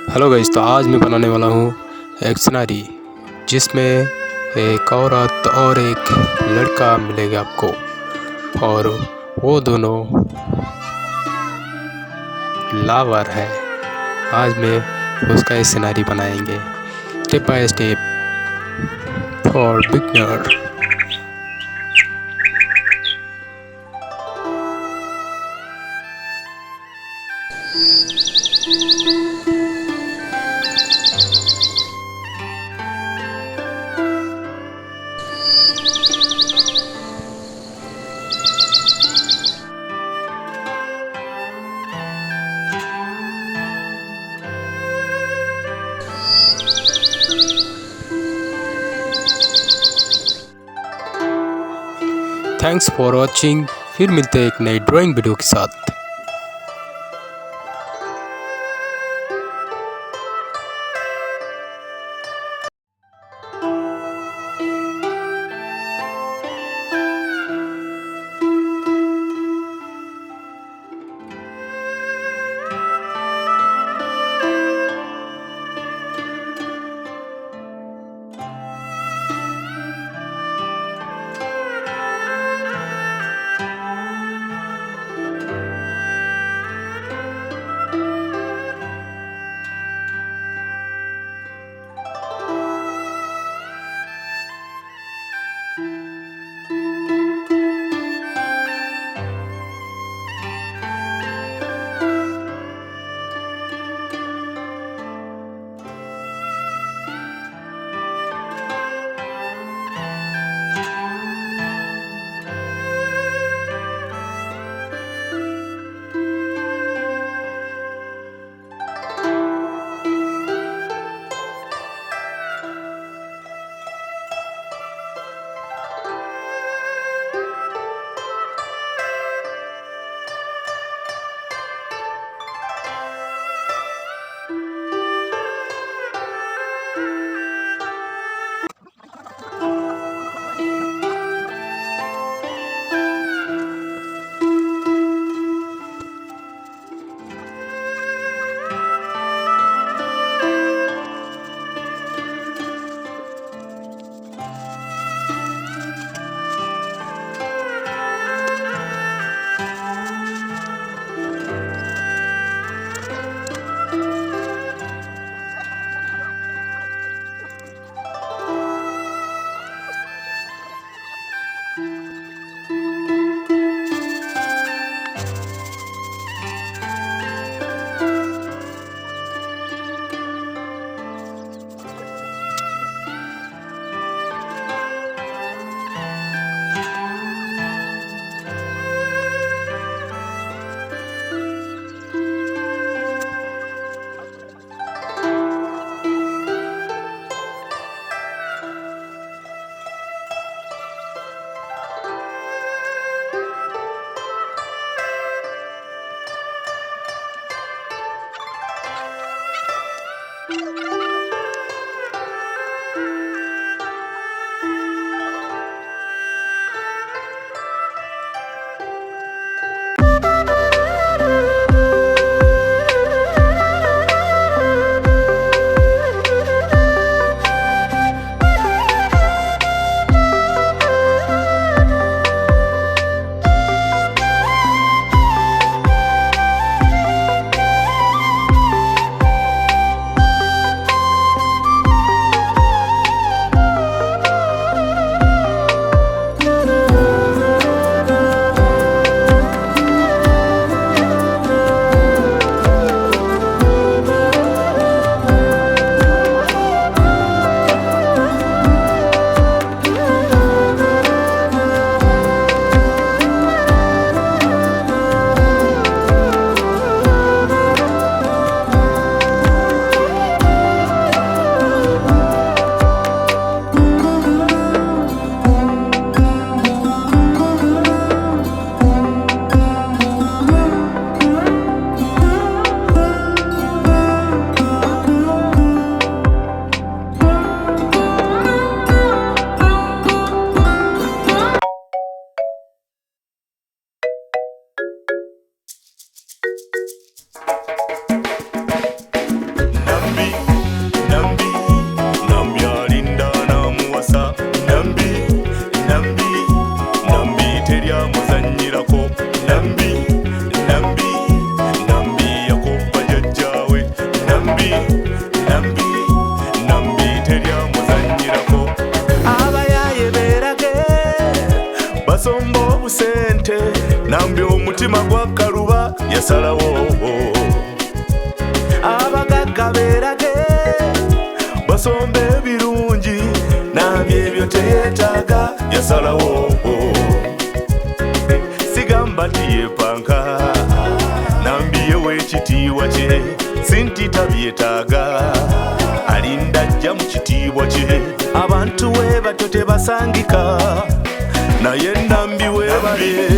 Hello guys, तो आज मैं बनाने वाला हूँ एक सिनारी जिसमें एक औरत और एक लड़का मिलेगा आपको, और वो दोनों लावर है। आज मैं उसका एक सिनारी बनाएंगे step by step for beginner. Thanks for watching. फिर मिलते हैं एक नई ड्राइंग वीडियो के साथ। Nambi omutima gwa kaluba yasalawo. Abagagga beerage basombe ebirungi, nambi ebyo teyeetaaga yasalawo. Sigamba tiyeepanka, nambi yeweekitiibwa kye, sinti tabyetaaga, alinda ajja mu kitiibwa kye. Abantu we bato tebasangika, naye nambi weebale